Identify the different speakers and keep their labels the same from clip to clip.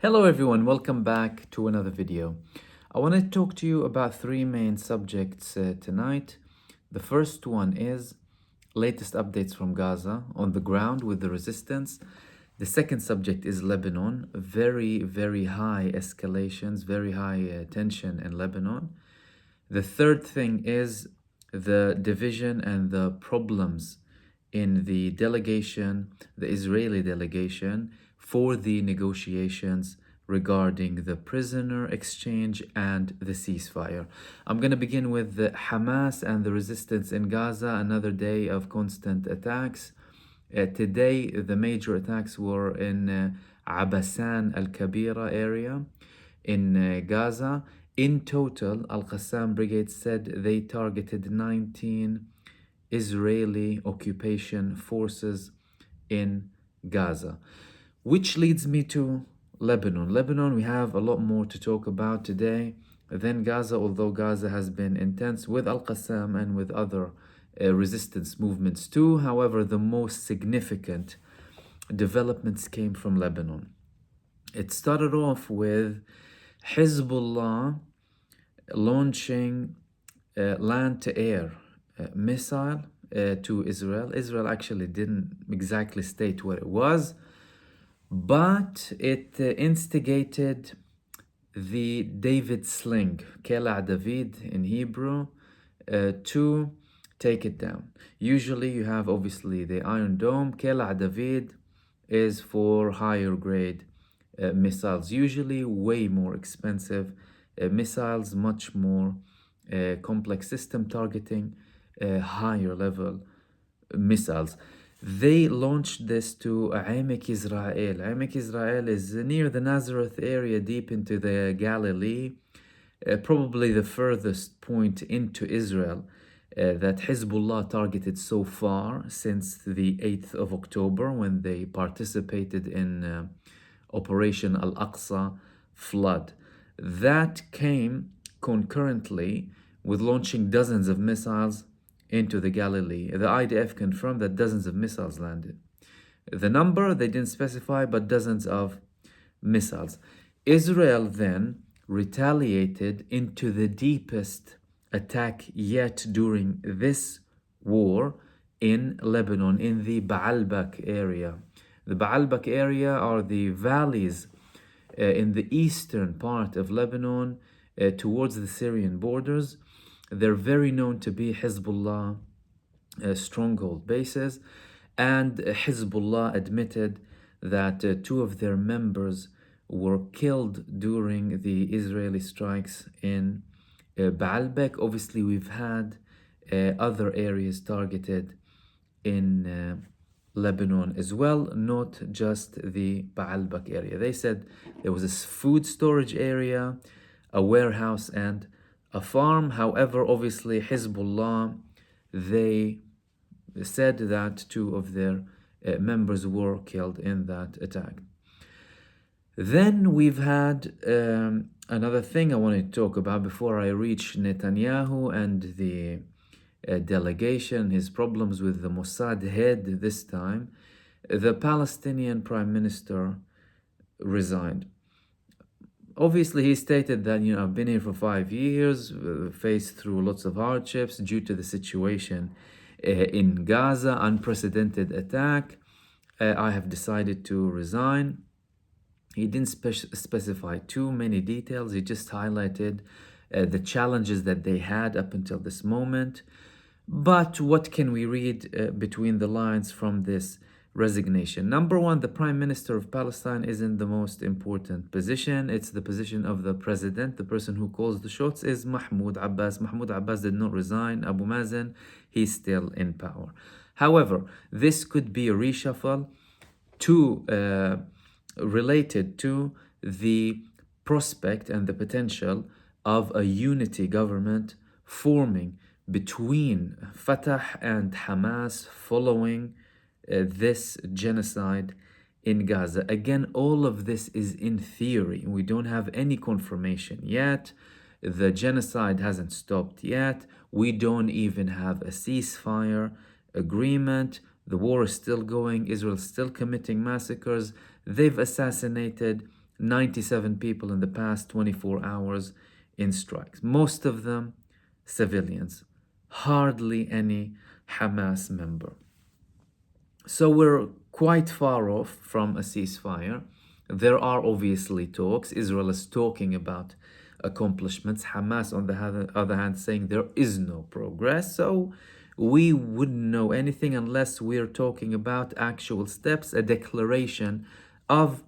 Speaker 1: Hello everyone, welcome back to another video. I want to talk to you about three main subjects tonight. The first one is latest updates from Gaza on the ground with the resistance. The second subject is Lebanon, very high escalations, very high tension in Lebanon. The third thing is the division and the problems in the delegation, the Israeli delegation, for the negotiations regarding the prisoner exchange and the ceasefire. I'm going to begin with the Hamas and the resistance in Gaza, another day of constant attacks. Today, the major attacks were in Abasan al-Kabira area in Gaza. In total, Al-Qassam Brigade said they targeted 19 Israeli occupation forces in Gaza. Which leads me to Lebanon. Lebanon, we have a lot more to talk about today than Gaza, although Gaza has been intense with Al-Qassam and with other resistance movements too. However, the most significant developments came from Lebanon. It started off with Hizbullah launching land-to-air missile to Israel. Israel actually didn't exactly state what it was, but it instigated the David sling, Kela David in Hebrew, to take it down. Usually you have obviously the Iron Dome. Kela David is for higher grade missiles, usually way more expensive missiles, much more complex system targeting higher level missiles. They launched this to Amek Israel. Amek Israel is near the Nazareth area, deep into the Galilee, probably the furthest point into Israel that Hizbullah targeted so far since the 8th of October when they participated in Operation Al-Aqsa flood. That came concurrently with launching dozens of missiles into the Galilee. The IDF confirmed that dozens of missiles landed. The number they didn't specify, but dozens of missiles. Israel then retaliated into the deepest attack yet during this war in Lebanon, in the Baalbek area. The Baalbek area are the valleys in the eastern part of Lebanon towards the Syrian borders. They're very known to be Hizbullah stronghold bases, and Hizbullah admitted that two of their members were killed during the Israeli strikes in Baalbek. Obviously, we've had other areas targeted in Lebanon as well, not just the Baalbek area. They said there was a food storage area, a warehouse, and a farm. However, obviously, Hizbullah, they said that two of their members were killed in that attack. Then we've had another thing I want to talk about before I reach Netanyahu and the delegation, his problems with the Mossad head this time. The Palestinian Prime Minister resigned. Obviously, he stated that, I've been here for 5 years, faced through lots of hardships due to the situation in Gaza, unprecedented attack. I have decided to resign. He didn't specify too many details. He just highlighted the challenges that they had up until this moment. But what can we read between the lines from this resignation? Number one, the Prime Minister of Palestine is in the most important position. It's the position of the president. The person who calls the shots is Mahmoud Abbas. Mahmoud Abbas did not resign. Abu Mazen, he's still in power. However, this could be a reshuffle related to the prospect and the potential of a unity government forming between Fatah and Hamas following this genocide in Gaza. Again, all of this is in theory. We don't have any confirmation yet. The genocide hasn't stopped yet. We don't even have a ceasefire agreement. The war is still going. Israel's still committing massacres. They've assassinated 97 people in the past 24 hours in strikes. Most of them civilians, hardly any Hamas member. So we're quite far off from a ceasefire. There are obviously talks. Israel is talking about accomplishments. Hamas, on the other hand, saying there is no progress. So we wouldn't know anything unless we're talking about actual steps, a declaration of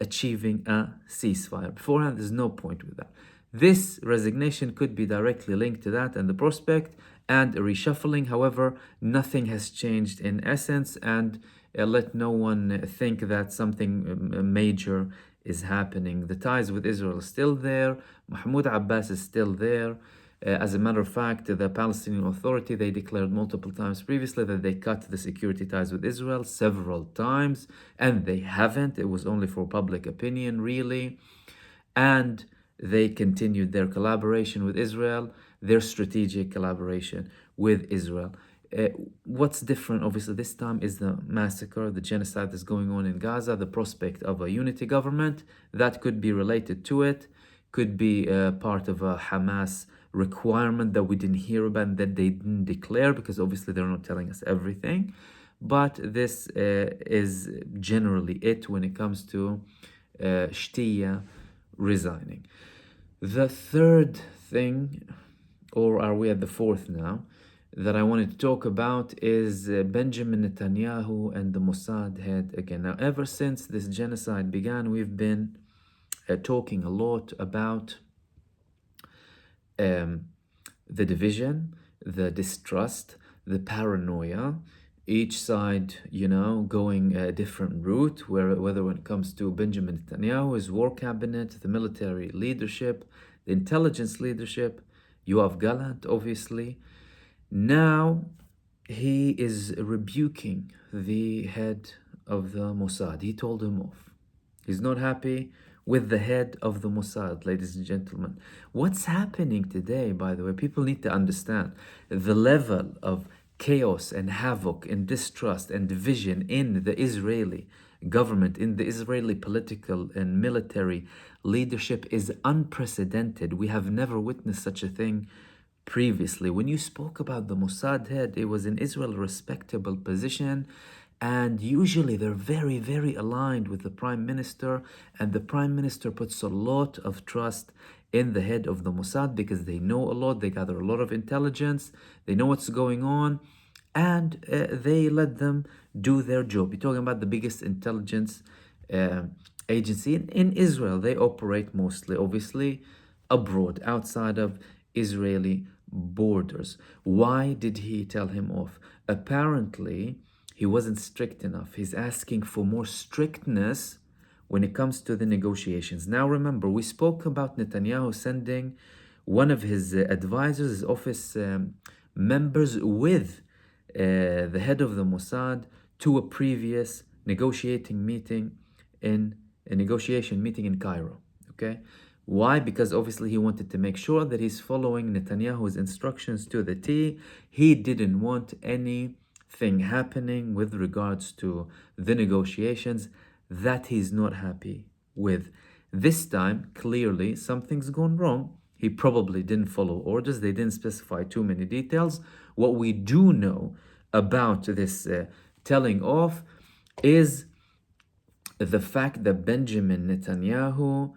Speaker 1: achieving a ceasefire. Beforehand, there's no point with that. This resignation could be directly linked to that and the prospect and a reshuffling. However, nothing has changed in essence, and let no one think that something major is happening. The ties with Israel are still there. Mahmoud Abbas is still there. As a matter of fact, the Palestinian Authority, they declared multiple times previously that they cut the security ties with Israel several times, and they haven't. It was only for public opinion, really. And they continued their collaboration with Israel, their strategic collaboration with Israel. What's different, obviously, this time is the massacre, the genocide that's going on in Gaza, the prospect of a unity government that could be related to it, could be part of a Hamas requirement that we didn't hear about and that they didn't declare, because obviously they're not telling us everything. But this is generally it when it comes to Shtiya resigning. The third thing, or are we at the fourth now, that I wanted to talk about is Benjamin Netanyahu and the Mossad head again. Now, ever since this genocide began, we've been talking a lot about the division, the distrust, the paranoia, each side, going a different route, whether when it comes to Benjamin Netanyahu, his war cabinet, the military leadership, the intelligence leadership, Yoav Gallant, obviously. Now he is rebuking the head of the Mossad. He told him off. He's not happy with the head of the Mossad, ladies and gentlemen. What's happening today, by the way, people need to understand the level of chaos and havoc and distrust and division in the Israeli government, in the Israeli political and military leadership is unprecedented. We have never witnessed such a thing previously. When you spoke about the Mossad head, it was in Israel a respectable position, and usually they're very, very aligned with the prime minister, and the prime minister puts a lot of trust in the head of the Mossad because they know a lot, they gather a lot of intelligence, they know what's going on, and they let them do their job. You're talking about the biggest intelligence agency in Israel. They operate mostly, obviously, abroad, outside of Israeli borders. Why did he tell him off? Apparently, he wasn't strict enough. He's asking for more strictness when it comes to the negotiations. Now, remember, we spoke about Netanyahu sending one of his advisors, his office members, with the head of the Mossad to a previous negotiation meeting in Cairo. Okay, why? Because obviously he wanted to make sure that he's following Netanyahu's instructions to the T. He didn't want anything happening with regards to the negotiations that he's not happy with. This time, clearly, something's gone wrong. He probably didn't follow orders. They didn't specify too many details. What we do know about this telling off is the fact that Benjamin Netanyahu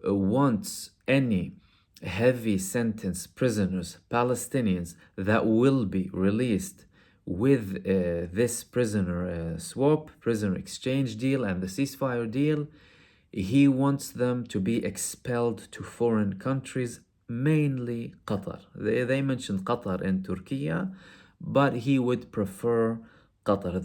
Speaker 1: wants any heavy sentence prisoners, Palestinians, that will be released with this prisoner swap, prisoner exchange deal, and the ceasefire deal. He wants them to be expelled to foreign countries, mainly Qatar. They mentioned Qatar and Turkey, but he would prefer Qatar.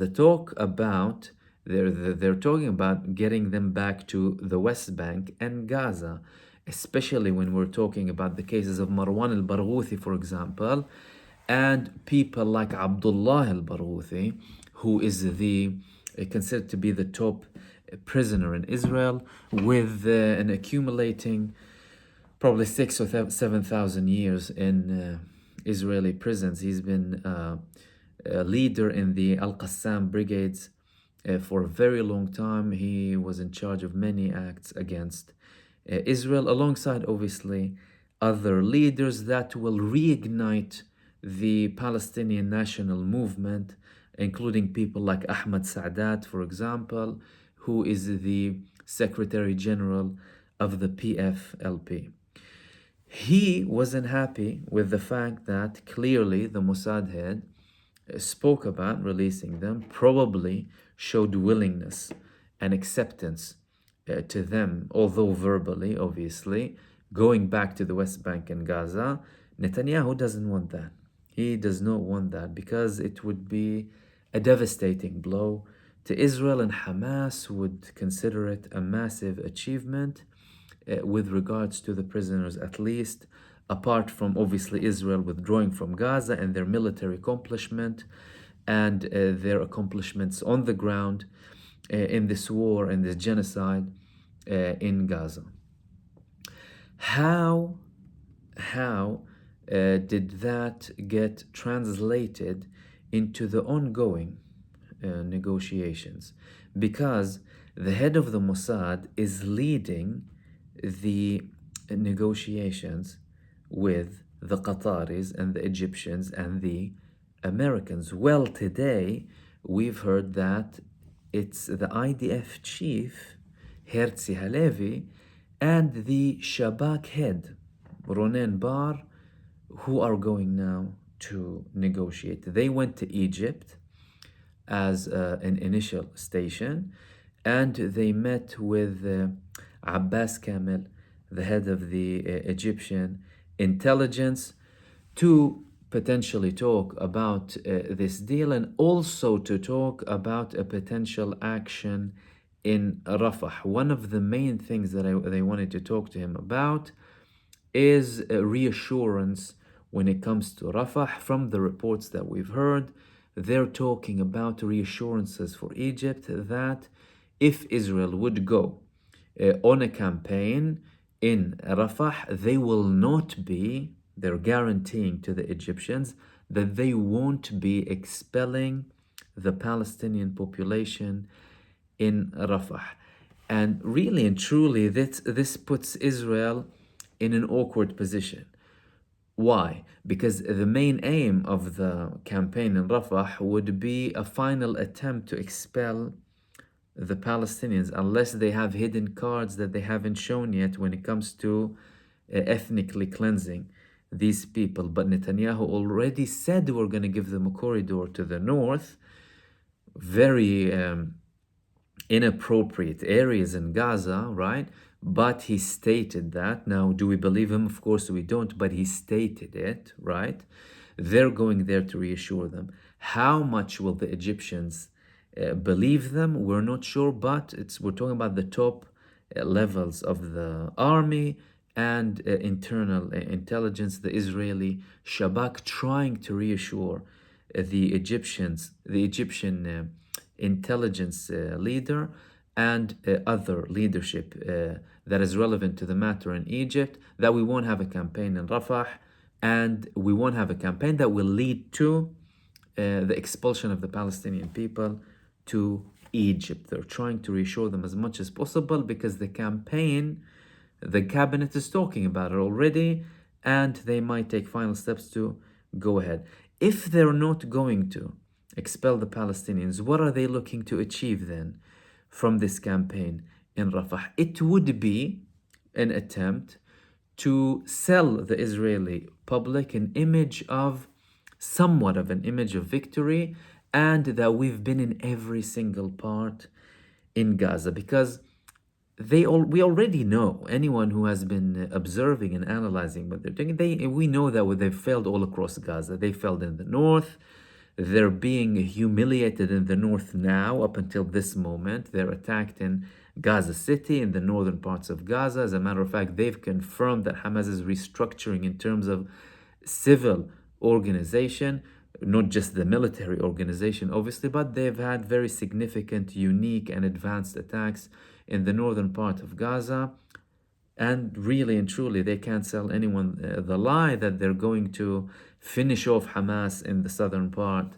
Speaker 1: They're talking about getting them back to the West Bank and Gaza, especially when we're talking about the cases of Marwan al-Barghouthi, for example, and people like Abdullah al-Barghouthi, who is considered to be the top prisoner in Israel, with an accumulating probably 6,000 or 7,000 years in Israeli prisons. He's been a leader in the Al-Qassam brigades For a very long time, he was in charge of many acts against Israel, alongside obviously other leaders that will reignite the Palestinian national movement, including people like Ahmad Sadat, for example, who is the Secretary General of the PFLP. He wasn't happy with the fact that clearly the Mossad head spoke about releasing them, probably showed willingness and acceptance to them, although verbally, obviously, going back to the West Bank and Gaza. Netanyahu doesn't want that. He does not want that because it would be a devastating blow to Israel, and Hamas would consider it a massive achievement with regards to the prisoners, at least apart from obviously Israel withdrawing from Gaza and their military accomplishment and their accomplishments on the ground in this war and this genocide in Gaza. How did that get translated into the ongoing negotiations? Because the head of the Mossad is leading the negotiations with the Qataris and the Egyptians and the Americans. Well, today we've heard that it's the IDF chief, Herzi Halevi, and the Shabak head, Ronen Bar, who are going now to negotiate. They went to Egypt as an initial station, and they met with Abbas Kamel, the head of the Egyptian intelligence, to potentially talk about this deal and also to talk about a potential action in Rafah. One of the main things that they wanted to talk to him about is reassurance when it comes to Rafah. From the reports that we've heard, they're talking about reassurances for Egypt that if Israel would go on a campaign in Rafah, they're guaranteeing to the Egyptians that they won't be expelling the Palestinian population in Rafah. And really and truly, this puts Israel in an awkward position. Why? Because the main aim of the campaign in Rafah would be a final attempt to expel the Palestinians, unless they have hidden cards that they haven't shown yet when it comes to ethnically cleansing these people. But Netanyahu already said we're going to give them a corridor to the north, very inappropriate areas in Gaza, right? But he stated that. Now, do we believe him? Of course we don't, but he stated it, right? They're going there to reassure them. How much will the Egyptians believe them? We're not sure, but we're talking about the top levels of the army and internal intelligence, the Israeli Shabak, trying to reassure the Egyptian intelligence leader and other leadership that is relevant to the matter in Egypt, that we won't have a campaign in Rafah, and we won't have a campaign that will lead to the expulsion of the Palestinian people to Egypt. They're trying to reassure them as much as possible because the campaign, the cabinet is talking about it already, and they might take final steps to go ahead. If they're not going to expel the Palestinians, what are they looking to achieve then from this campaign in Rafah? It would be an attempt to sell the Israeli public somewhat of an image of victory, and that we've been in every single part in Gaza, because we already know, anyone who has been observing and analyzing what they're doing, we know that they've failed all across Gaza. They failed in the north. They're being humiliated in the north now. Up until this moment, they're attacked in Gaza City, in the northern parts of Gaza. As a matter of fact, they've confirmed that Hamas is restructuring in terms of civil organization, not just the military organization, obviously, but they've had very significant, unique, and advanced attacks in the northern part of Gaza. And really and truly, they can't sell anyone the lie that they're going to finish off Hamas in the southern part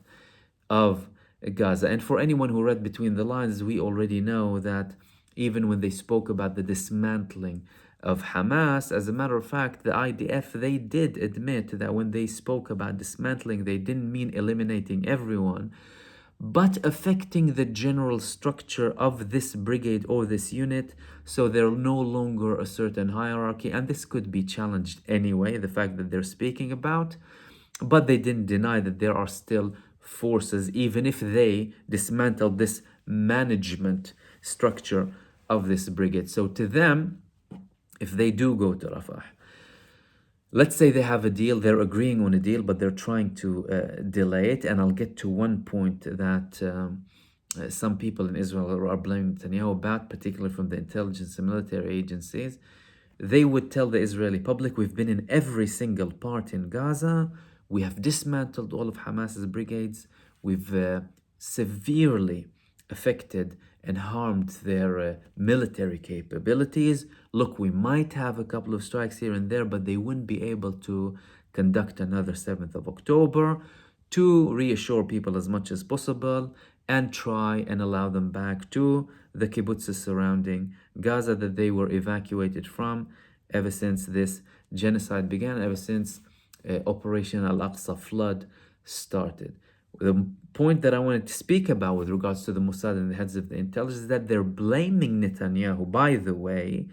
Speaker 1: of Gaza. And for anyone who read between the lines, we already know that even when they spoke about the dismantling of Hamas, as a matter of fact, the IDF, they did admit that when they spoke about dismantling, they didn't mean eliminating everyone, but affecting the general structure of this brigade or this unit, so they're no longer a certain hierarchy. And this could be challenged anyway, the fact that they're speaking about, but they didn't deny that there are still forces, even if they dismantled this management structure of this brigade. So to them, if they do go to Rafah, let's say they have a deal, they're agreeing on a deal, but they're trying to delay it. And I'll get to one point that some people in Israel are blaming Netanyahu about, particularly from the intelligence and military agencies. They would tell the Israeli public, we've been in every single part in Gaza, we have dismantled all of Hamas's brigades, we've severely affected and harmed their military capabilities. Look, we might have a couple of strikes here and there, but they wouldn't be able to conduct another 7th of October, to reassure people as much as possible and try and allow them back to the kibbutzes surrounding Gaza that they were evacuated from ever since this genocide began, ever since Operation Al-Aqsa flood started. The point that I wanted to speak about with regards to the Mossad and the heads of the intelligence is that they're blaming Netanyahu, by the way,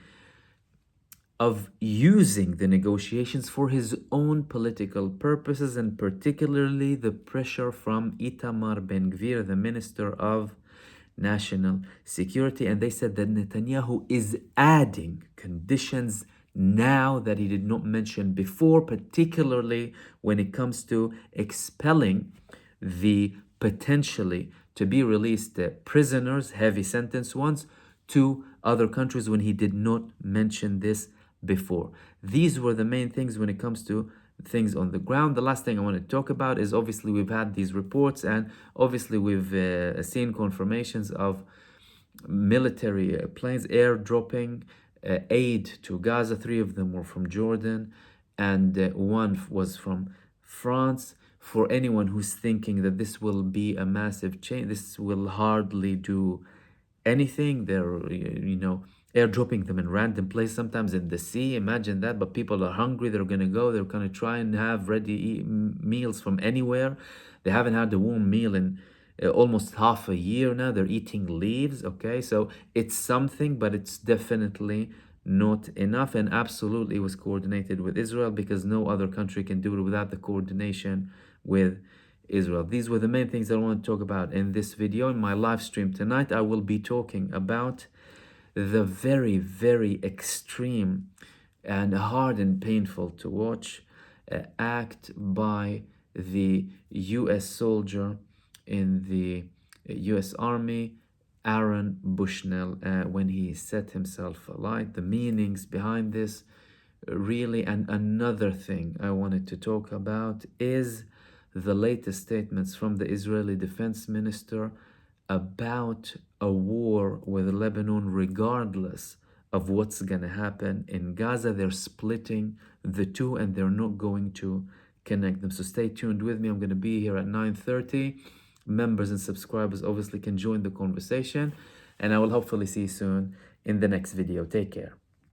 Speaker 1: of using the negotiations for his own political purposes, and particularly the pressure from Itamar Ben-Gvir, the Minister of National Security. And they said that Netanyahu is adding conditions now that he did not mention before, particularly when it comes to expelling the potentially to be released prisoners, heavy sentence ones, to other countries, when he did not mention this before. These were the main things when it comes to things on the ground. The last thing I want to talk about is, obviously we've had these reports, and obviously we've seen confirmations of military planes airdropping aid to Gaza. 3 of them were from Jordan, and 1 was from France. For anyone who's thinking that this will be a massive change, this will hardly do anything. They're, airdropping them in random places, sometimes in the sea. Imagine that. But people are hungry. They're going to go. They're going to try and have ready meals from anywhere. They haven't had a warm meal in almost half a year now. They're eating leaves. Okay, so it's something, but it's definitely not enough. And absolutely was coordinated with Israel, because no other country can do it without the coordination with Israel. These were the main things that I want to talk about in this video. In my live stream tonight, I will be talking about the very, very extreme and hard and painful to watch act by the U.S. soldier in the U.S. Army, Aaron Bushnell, when he set himself alight, the meanings behind this, really. And another thing I wanted to talk about is the latest statements from the Israeli Defense Minister about a war with Lebanon, regardless of what's going to happen in Gaza. They're splitting the two, and they're not going to connect them. So stay tuned with me. I'm going to be here at 9:30. Members and subscribers obviously can join the conversation, and I will hopefully see you soon in the next video. Take care.